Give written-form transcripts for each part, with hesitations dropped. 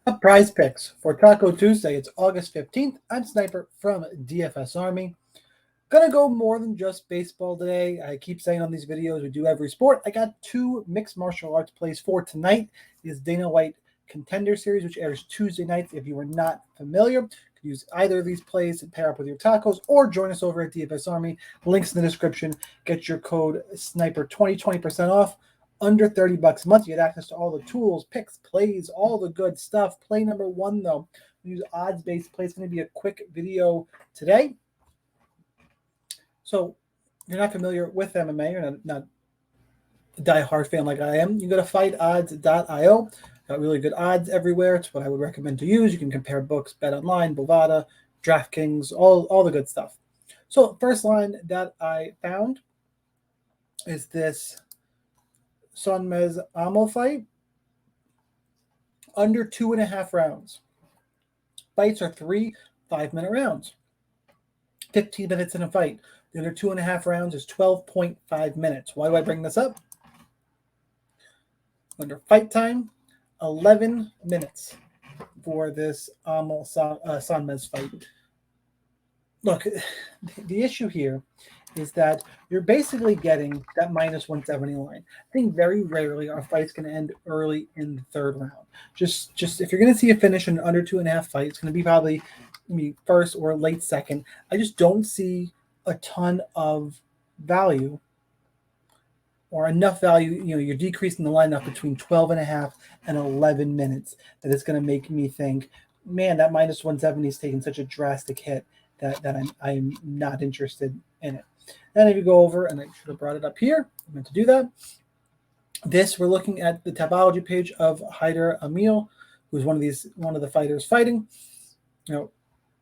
A prize picks for Taco Tuesday. It's August 15th. I'm Sniper from DFS Army. Gonna go more than just baseball today. I keep saying on these videos we do every sport. I got two mixed martial arts plays for tonight. Is Dana White Contender series, which airs Tuesday nights. If you are not familiar, you can use either of these plays to pair up with your tacos or join us over at DFS Army. Links in the description. Get your code Sniper 20% off. Under $30 a month, you get access to all the tools, picks, plays, all the good stuff. Play number one, though, we use odds-based plays. It's going to be a quick video today. So, if you're not familiar with MMA, you're not a die-hard fan like I am, you go to fightodds.io. Got really good odds everywhere. It's what I would recommend to use. You can compare books, BetOnline, Bovada, DraftKings, all the good stuff. So, first line that I found is this Sonmez Amo fight. Under 2.5 rounds. Fights are 3 5-minute rounds. 15 minutes in a fight. The under 2.5 rounds is 12.5 minutes. Why do I bring this up? Under fight time, 11 minutes for this Amo Sonmez fight. Look, the issue here is that you're basically getting that minus 170 line. I think very rarely our fight's going to end early in the third round. Just if you're going to see a finish in an under 2.5 fight, it's going to be probably first or late second. I just don't see a ton of value or enough value. You're decreasing the line enough between 12.5 and 11 minutes that it's going to make me think, man, that minus 170 is taking such a drastic hit that I'm not interested in it. Then if you go over, and I should have brought it up here, I meant to do that. We're looking at the Tapology page of Haider Amil, who's one of the fighters fighting.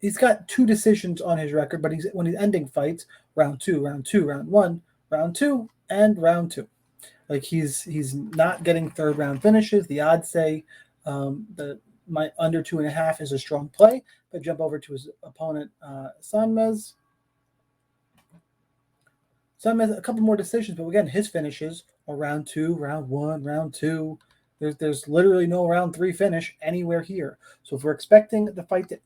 He's got 2 decisions on his record, but when he's ending fights, round 2, round 2, round 1, round 2, and round 2. Like he's not getting third round finishes. The odds say my under 2.5 is a strong play. But jump over to his opponent, Sonmez. Sonmez, a couple more decisions, but again, his finishes are round 2, round 1, round 2. There's literally no round 3 finish anywhere here. So if we're expecting the fight to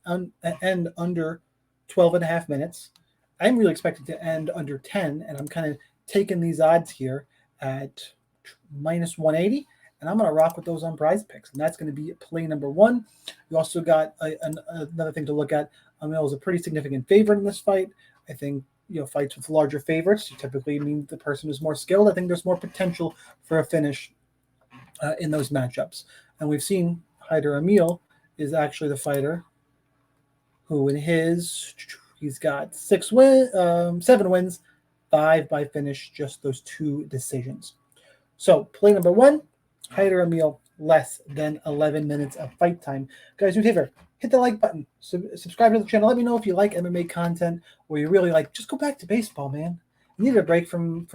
end under 12.5 minutes, I'm really expecting to end under 10, and I'm kind of taking these odds here at minus 180. And I'm going to rock with those on prize picks. And that's going to be play number one. You also got another thing to look at. Amil is a pretty significant favorite in this fight. I think, fights with larger favorites typically mean the person is more skilled. I think there's more potential for a finish in those matchups. And we've seen Haider Amil is actually the fighter who he's got 7 wins, 5 by finish, just those 2 decisions. So play number one, Haider Amil, less than 11 minutes of fight time. Guys, do me a favor, hit the like button, subscribe to the channel. Let me know if you like MMA content or you really like, just go back to baseball, man. You need a break from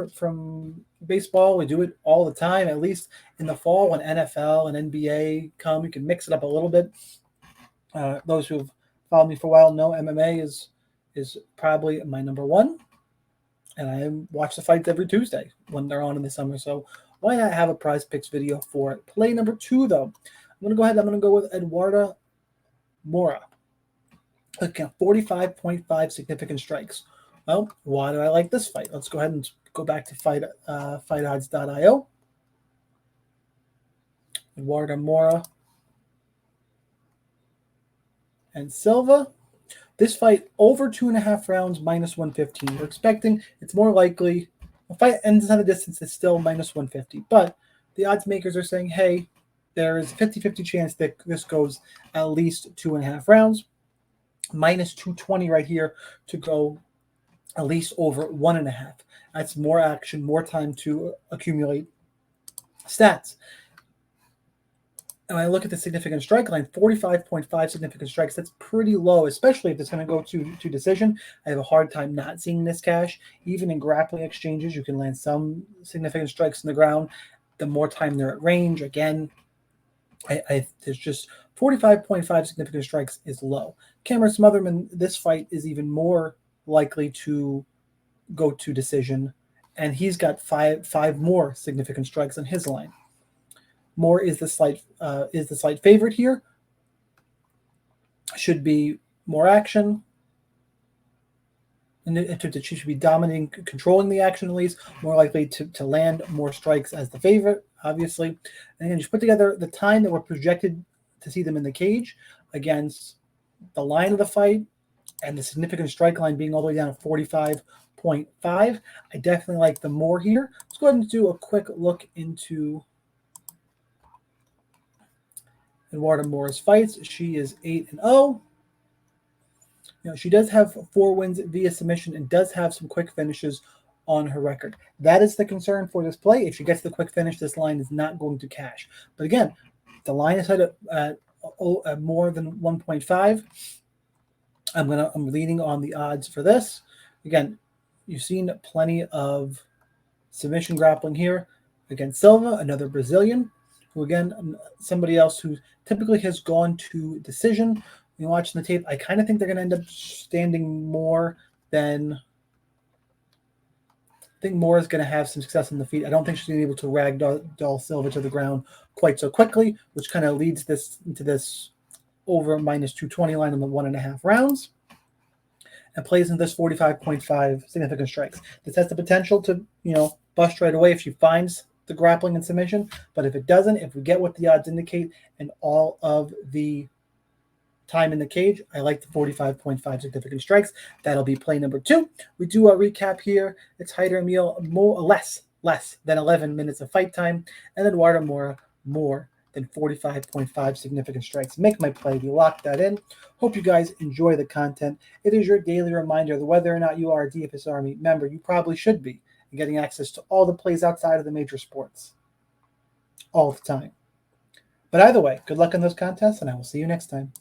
baseball. We do it all the time, at least in the fall when NFL and NBA come. You can mix it up a little bit. Those who have followed me for a while know MMA is probably my number one. And I watch the fights every Tuesday when they're on in the summer. So why not have a prize picks video for it? Play number 2, though. I'm going to go with Eduardo Mora. Looking at 45.5 significant strikes. Well, why do I like this fight? Let's go ahead and go back to fightodds.io. Eduardo Mora and Silva. This fight over 2.5 rounds, minus 115. We're expecting it's more likely the fight ends at a distance, it's still minus 150. But the odds makers are saying, hey, there is a 50-50 chance that this goes at least 2.5 rounds. Minus 220 right here to go at least over 1.5. That's more action, more time to accumulate stats. And when I look at the significant strike line, 45.5 significant strikes, that's pretty low, especially if it's going to go to decision. I have a hard time not seeing this cash. Even in grappling exchanges, you can land some significant strikes in the ground. The more time they're at range, again, there's just 45.5 significant strikes is low. Cameron Smotherman, this fight is even more likely to go to decision, and he's got five more significant strikes on his line. Moore is the slight favorite here. should be more action. And she should be dominating, controlling the action at least, more likely to land more strikes as the favorite, obviously. And then just put together the time that we're projected to see them in the cage against the line of the fight and the significant strike line being all the way down to 45.5. I definitely like the more here. Let's go ahead and do a quick look into Eduardo Mora's fights. She is 8-0. She does have 4 wins via submission and does have some quick finishes on her record. That is the concern for this play. If she gets the quick finish, this line is not going to cash. But again, the line is set at more than 1.5. I'm leaning on the odds for this. Again, you've seen plenty of submission grappling here against Silva, another Brazilian, who again, somebody else who typically has gone to decision. When watching the tape, I kind of think they're going to end up standing more than. I think Moore is going to have some success on the feet. I don't think she's going to be able to ragdoll Silva to the ground quite so quickly, which kind of leads this into this over minus 220 line in the 1.5 rounds, and plays into this 45.5 significant strikes. This has the potential to, bust right away if she finds the grappling and submission. But if it doesn't, if we get what the odds indicate and all of the time in the cage, I like the 45.5 significant strikes. That'll be play number 2. We do a recap here. It's Haider Emil less than 11 minutes of fight time, and Eduardo Mora more than 45.5 significant strikes. Make my play. We lock that in. Hope you guys enjoy the content. It is your daily reminder that whether or not you are a DFS Army member, you probably should be, and getting access to all the plays outside of the major sports all the time. But either way, good luck in those contests, and I will see you next time.